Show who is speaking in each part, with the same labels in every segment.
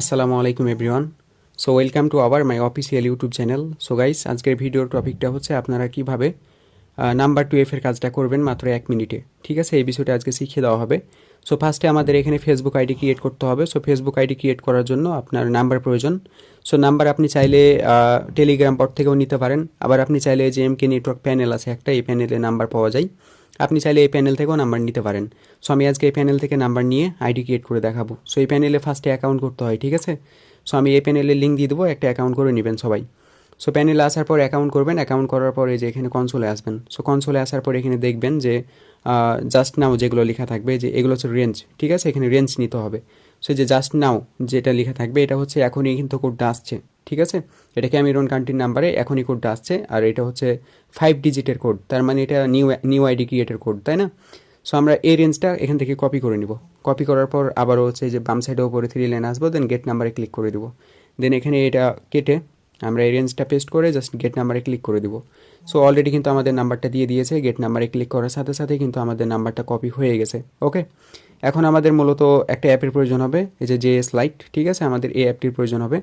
Speaker 1: আসসালামু আলাইকুম everyone. So welcome to our my official YouTube channel. So guys, আজকের ভিডিওর টপিকটা হচ্ছে আপনারা কিভাবে নাম্বার 2F এর কাজটা করবেন মাত্র 1 মিনিটে। ঠিক আছে, এই বিষয়টা আজকে শিখিয়ে দেওয়া হবে। সো ফার্স্টে আমাদের এখানে ফেসবুক আইডি ক্রিয়েট করতে হবে। সো ফেসবুক আইডি ক্রিয়েট করার জন্য আপনার নাম্বার প্রয়োজন। সো নাম্বার আপনি চাইলে টেলিগ্রাম বট থেকেও নিতে পারেন, আবার আপনি চাইলে যে এমকে নেটওয়ার্ক প্যানেল আছে একটা, এই প্যানেলে নাম্বার পাওয়া যায়, আপনি চাইলে এই প্যানেল থেকেও নাম্বার নিতে পারেন। সো আমি আজকে এই প্যানেল থেকে নাম্বার নিয়ে আইডি ক্রিয়েট করে দেখাবো। সো এই প্যানেলে ফার্স্টে অ্যাকাউন্ট করতে হয়, ঠিক আছে। সো আমি এই প্যানেলের লিঙ্ক দিয়ে দেবো, একটা অ্যাকাউন্ট করে নেবেন সবাই। সো প্যানেলে আসার পর অ্যাকাউন্ট করবেন, অ্যাকাউন্ট করার পরে যে এখানে কনসোলে আসবেন। সো কনসোলে আসার পর এখানে দেখবেন যে জাস্ট নাও যেগুলো লেখা থাকবে, যে এগুলো হচ্ছে রেঞ্জ, ঠিক আছে, এখানে রেঞ্জ নিতে হবে। সো যে জাস্ট নাও যেটা লেখা থাকবে, এটা হচ্ছে এখনই কিন্তু কোডটা আসছে, ঠিক আছে। এটা ক্যামেরন কান্ট্রির নাম্বারে এখনই কোডটা আসছে, আর এটা হচ্ছে 5 ডিজিটের কোড, তার মানে এটা নিউ আইডি ক্রিয়েটের কোড, তাই না। সো আমরা এই রেঞ্জটা এখান থেকে কপি করে নিব। কপি করার পর আবারও হচ্ছে যে বাম সাইডে উপরে 3 লাইন আসবো, দেন গেট নাম্বারে ক্লিক করে দিব। দেন এখানে এটা কেটে আমরা এই রেঞ্জটা পেস্ট করে জাস্ট গেট নাম্বারে ক্লিক করে দিব। সো অলরেডি কিন্তু আমাদের নাম্বারটা দিয়ে দিয়েছে। গেট নাম্বারে ক্লিক করার সাথে সাথে কিন্তু আমাদের নাম্বারটা কপি হয়ে গেছে। ওকে, এখন আমাদের মূলত একটা অ্যাপের প্রয়োজন হবে, এই যে জেএস লাইট, ঠিক আছে, আমাদের এই অ্যাপটির প্রয়োজন হবে।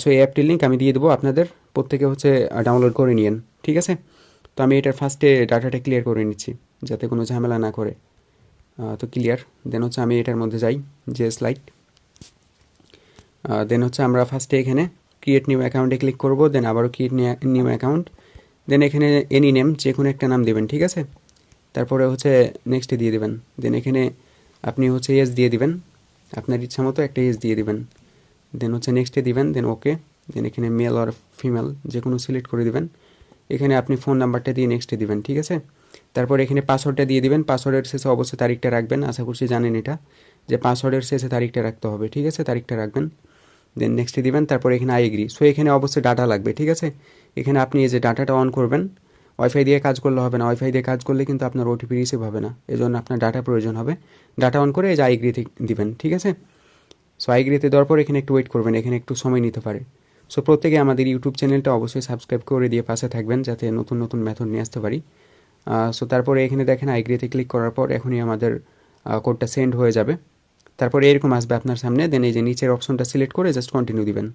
Speaker 1: সো এই অ্যাপটির লিঙ্ক আমি দিয়ে দেবো, আপনাদের প্রত্যেকে হচ্ছে ডাউনলোড করে নিন, ঠিক আছে। তো আমি এটার ফার্স্টে ডাটাটা ক্লিয়ার করে নিচ্ছি যাতে কোনো ঝামেলা না করে। তো ক্লিয়ার। দেন হচ্ছে আমি এটার মধ্যে যাই, জেএস লাইট। দেন হচ্ছে আমরা ফার্স্টে এখানে ক্রিয়েট নিউ অ্যাকাউন্টে ক্লিক করব, দেন আবারও ক্রিয়েট নিউ অ্যাকাউন্ট। দেন এখানে এনি নেম যে কোনো একটা নাম দেবেন, ঠিক আছে। তারপরে হচ্ছে নেক্সটে দিয়ে দেবেন। দেন এখানে আপনি হচ্ছে এজ দিয়ে দিবেন, আপনার ইচ্ছা মতো একটা এজ দিয়ে দিবেন। দেন হচ্ছে নেক্সটে দিবেন, দেন ওকে। দেন এখানে মেল আর ফিমেল যে কোনো সিলেক্ট করে দিবেন। এখানে আপনি ফোন নাম্বারটা দিয়ে নেক্সটে দিবেন, ঠিক আছে। তারপর এখানে পাসওয়ার্ডটা দিয়ে দিবেন। পাসওয়ার্ডের শেষে অবশ্যই তারিখটা রাখবেন, আশা করছি জানেন এটা, যে পাসওয়ার্ডের শেষে তারিখটা রাখতে হবে, ঠিক আছে, তারিখটা রাখবেন। দেন নেক্সটে দিবেন, তারপর এখানে আই এগ্রি। সো এখানে অবশ্যই ডাটা লাগবে, ঠিক আছে। এখানে আপনি এই যে ডাটাটা অন করবেন, ওয়াইফাই দিয়ে কাজ করলে হবে না, ওয়াইফাই দিয়ে কাজ করলে কিন্তু আপনার ওটিপি রিসিভ হবে না, এজন্য আপনার ডাটা প্রয়োজন হবে। ডাটা অন করে এই যে আই এগ্রিতে দিবেন, ঠিক আছে। সো আই এগ্রিতে দেওয়ার পর এখানে একটু ওয়েট করবেন, এখানে একটু সময় নিতে পারে। সো প্রত্যেকে আমাদের ইউটিউব চ্যানেলটা অবশ্যই সাবস্ক্রাইব করে দিয়ে পাশে থাকবেন, যাতে নতুন নতুন মেথড নিয়ে আসতে পারি। সো তারপরে এখানে দেখেন আই এগ্রিতে ক্লিক করার পর এখনই আমাদের কোডটা সেন্ড হয়ে যাবে। তারপরে এরকম আসবে আপনার সামনে। দেন এই যে নিচের অপশনটা সিলেক্ট করে জাস্ট কন্টিনিউ দিবেন,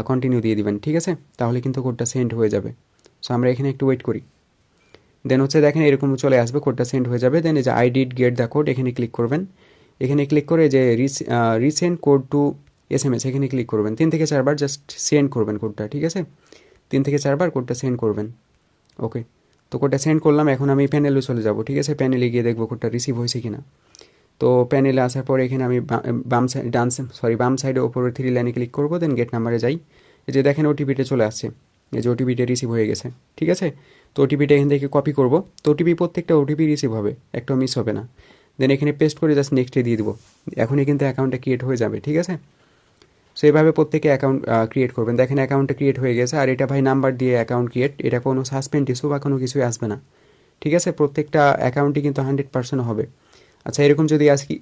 Speaker 1: কন্টিনিউ দিয়ে দিবেন, ঠিক আছে। তাহলে কিন্তু কোডটা সেন্ড হয়ে যাবে। সো আমরা এখানে একটু ওয়েট করি। দেন হচ্ছে দেখেন এরকম চলে আসবে, কোডটা সেন্ড হয়ে যাবে। দেন এই যে I did get the code, এখানে ক্লিক করবেন। এখানে ক্লিক করে যে রিসেন্ড কোড টু SMS, এখানে ক্লিক করবেন। 3 থেকে 4 বার জাস্ট সেন্ড করবেন কোডটা, ঠিক আছে। 3 থেকে 4 বার কোডটা সেন্ড করবেন। ওকে, তো কোডটা সেন্ড করলাম। এখন আমি প্যানেলে চলে যাব, ঠিক আছে। প্যানেলে গিয়ে দেখবো কোডটা রিসিভ হয়েছে কিনা। তো প্যানেলে আসার পর এখানে আমি বাম সাইডে ওপরে 3 লাইনে ক্লিক করবো, দেন গেট নাম্বারে যাই। এই যে দেখেন ওটিপিটা চলে আসছে, এই যে ওটিপিটা রিসিভ হয়ে গেছে, ঠিক আছে। তো ওটিপিটা এখান থেকে কপি করব। তো ওটিপি প্রত্যেকটা ওটিপি রিসিভ হবে, একটা মিস হবে না। দেন এখানে পেস্ট করে জাস্ট নেক্সটে দিয়ে দিব। এখনই কিন্তু অ্যাকাউন্টটা ক্রিয়েট হয়ে যাবে, ঠিক আছে। সো এইভাবে প্রত্যেকে অ্যাকাউন্ট ক্রিয়েট করবেন। দেখেন অ্যাকাউন্টটা ক্রিয়েট হয়ে গেছে। আর এটা ভাই নাম্বার দিয়ে অ্যাকাউন্ট ক্রিয়েট, এটা কোনো সাসপেন্ড ইস্যু বা কোনো কিছুই আসবে না, ঠিক আছে। প্রত্যেকটা অ্যাকাউন্টই কিন্তু 100% হবে। আচ্ছা, এরকম যদি আজকে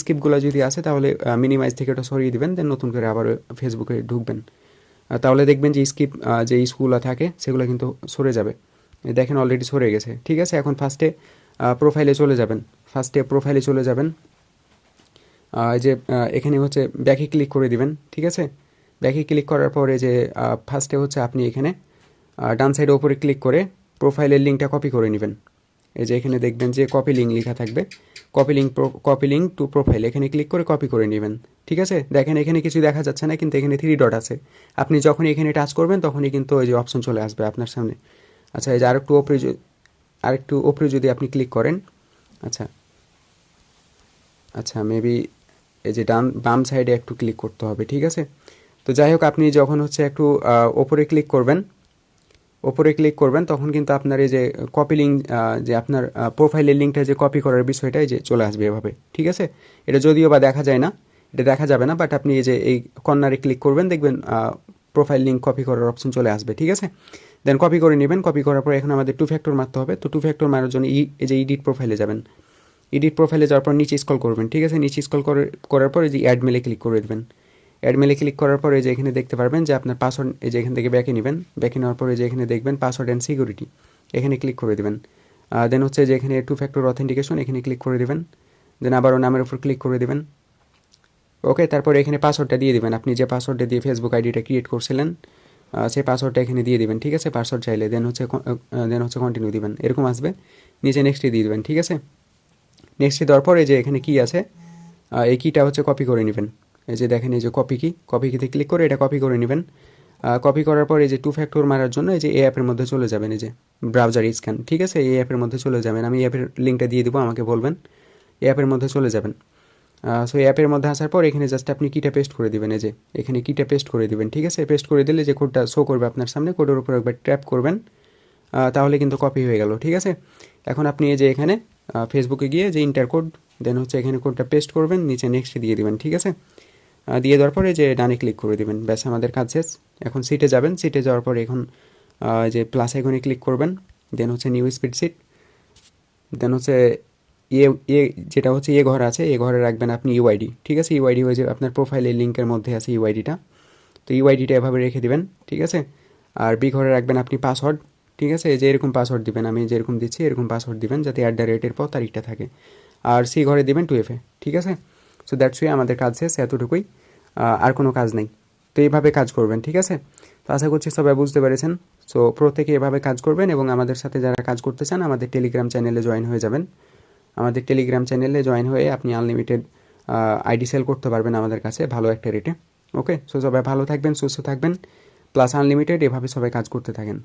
Speaker 1: স্কিপগুলো যদি আসে তাহলে মিনিমাইজ থেকে ওটা সরিয়ে দিবেন, দেন নতুন করে আবার ফেসবুকে ঢুকবেন। তাহলে দেখবেন যে যে স্কুলগুলো থাকে সেগুলো কিন্তু সরে যাবে। দেখেন অলরেডি সরে গেছে, ঠিক আছে। এখন ফার্স্টে প্রোফাইলে চলে যাবেন। ফার্স্টে প্রোফাইলে চলে যাবেন, এই যে এখানে হচ্ছে ব্যাকে ক্লিক করে দিবেন, ঠিক আছে। ব্যাকে ক্লিক করার পরে যে ফার্স্টে হচ্ছে আপনি এখানে ডান সাইডে ওপরে ক্লিক করে প্রোফাইলের লিঙ্কটা কপি করে নেবেন। এই যে এখানে দেখবেন যে কপি লিঙ্ক লেখা থাকবে, কপি লিঙ্ক টু প্রোফাইল, এখানে ক্লিক করে কপি করে নেবেন, ঠিক আছে। দেখেন এখানে কিছু দেখা যাচ্ছে না, কিন্তু এখানে 3 ডট আছে। আপনি যখনই এখানে টাচ করবেন তখনই কিন্তু ওই যে অপশন চলে আসবে আপনার সামনে। আচ্ছা, এই যে আরেকটু ওপরে যদি আপনি ক্লিক করেন, আচ্ছা আচ্ছা মেবি এই যে বাম সাইডে একটু ক্লিক করতে হবে, ঠিক আছে। তো যাই হোক, আপনি যখন হচ্ছে একটু ওপরে ক্লিক করবেন তখন কিন্তু আপনার এই যে কপি লিঙ্ক, যে আপনার প্রোফাইলের লিঙ্কটা যে কপি করার বিষয়টাই যে চলে আসবে এভাবে, ঠিক আছে। এটা যদিও বা দেখা যায় না, এটা দেখা যাবে না, বাট আপনি এই যে এই কর্নারে ক্লিক করবেন, দেখবেন প্রোফাইল লিঙ্ক কপি করার অপশন চলে আসবে, ঠিক আছে। দেন কপি করে নেবেন। কপি করার পর এখন আমাদের 2 ফ্যাক্টর মারতে হবে। তো 2 ফ্যাক্টর মারার জন্য এই যে এডিট প্রোফাইলে যাবেন। এডিট প্রোফাইলে যাওয়ার পর নিচে স্ক্রল করবেন, ঠিক আছে। নিচে স্ক্রল করার পর এই যে অ্যাড মেলে ক্লিক করে দেবেন। অ্যাড মেলে ক্লিক করার পরে যে এখানে দেখতে পারবেন যে আপনার পাসওয়ার্ড, এই যে এখান থেকে ব্যাকে নেবেন। ব্যাকে নেওয়ার পরে যে এখানে দেখবেন পাসওয়ার্ড অ্যান্ড সিকিউরিটি, এখানে ক্লিক করে দেবেন। দেন হচ্ছে যে এখানে 2 ফ্যাক্টর অথেন্টিকেশন, এখানে ক্লিক করে দেবেন। দেন আবারও নামের উপর ক্লিক করে দেবেন। ওকে, তারপরে এখানে পাসওয়ার্ডটা দিয়ে দিবেন, আপনি যে পাসওয়ার্ডটা দিয়ে ফেসবুক আইডিটা ক্রিয়েট করছিলেন সেই পাসওয়ার্ডটা এখানে দিয়ে দিবেন, ঠিক আছে, পাসওয়ার্ড চাইলে। দেন হচ্ছে কন্টিনিউ দিবেন, এরকম আসবে, নিচে নেক্সটে দিয়ে দিবেন, ঠিক আছে। নেক্সটে দেওয়ার পরে যে এখানে কি আছে, এই কিটা হচ্ছে কপি করে নেবেন। এই যে দেখেন, এই যে কপি কিতে ক্লিক করে এটা কপি করে নেবেন। কপি করার পর এই যে 2 ফ্যাক্টর মারার জন্য এই যে এই অ্যাপের মধ্যে চলে যাবেন, এই যে ব্রাউজার স্ক্যান, ঠিক আছে, এই অ্যাপের মধ্যে চলে যাবেন। আমি অ্যাপের লিঙ্কটা দিয়ে দেবো, আমাকে বলবেন। এই অ্যাপের মধ্যে চলে যাবেন। সো এই অ্যাপের মধ্যে আসার পর এখানে জাস্ট আপনি কিটা পেস্ট করে দিবেন, এই যে এখানে কিটা পেস্ট করে দিবেন, ঠিক আছে। পেস্ট করে দিলে যে কোডটা শো করবে আপনার সামনে, কোডের উপর একবার ট্যাপ করবেন, তাহলে কিন্তু কপি হয়ে গেল, ঠিক আছে। এখন আপনি এই যে এখানে ফেসবুকে গিয়ে যে ইন্টার কোড, দেন হচ্ছে এখানে কোডটা পেস্ট করবেন, নিচে নেক্সট দিয়ে দিবেন, ঠিক আছে। দিয়ে দেওয়ার পরে যে ডানে ক্লিক করে দিবেন, ব্যাস আমাদের কাজ শেষ। এখন সিটে যাবেন, সিটে যাওয়ার পরে এখন যে প্লাস আইকনে ক্লিক করবেন, দেন হচ্ছে নিউ স্প্রেডশিট, দেন হচ্ছে যেটা হচ্ছে ঘর আছে, ঘরে রাখবেন আপনি ইউআইডি, ঠিক আছে। ইউআইডি হয়ে যাবে আপনার প্রোফাইলের লিঙ্কের মধ্যে আছে ইউআইডিটা, তো ইউআইডিটা এভাবে রেখে দিবেন, ঠিক আছে। আর বি ঘরে রাখবেন আপনি পাসওয়ার্ড, ঠিক আছে, এই যে এরকম পাসওয়ার্ড দিবেন, আমি যেরকম দিচ্ছি এরকম পাসওয়ার্ড দিবেন, যাতে @এর পর তারিখটা থাকে। আর সি ঘরে দিবেন 2FA, ঠিক আছে। সো দ্যাটস ওয়ে, আমাদের কাজ শেষ, এতটুকুই, আর কোনো কাজ নেই। তো এইভাবে কাজ করবেন, ঠিক আছে। তো আশা করছি সবাই বুঝতে পেরেছেন। সো প্রত্যেকে এভাবে কাজ করবেন, এবং আমাদের সাথে যারা কাজ করতে চান আমাদের টেলিগ্রাম চ্যানেলে জয়েন হয়ে যাবেন। আমাদের টেলিগ্রাম চ্যানেলে জয়েন হয়ে আপনি আনলিমিটেড আইডি সেল করতে পারবেন আমাদের কাছে ভালো একটা রেটে। ওকে, সো সবাই ভালো থাকবেন, সুস্থ থাকবেন, প্লাস আনলিমিটেড এভাবে সবাই কাজ করতে থাকেন।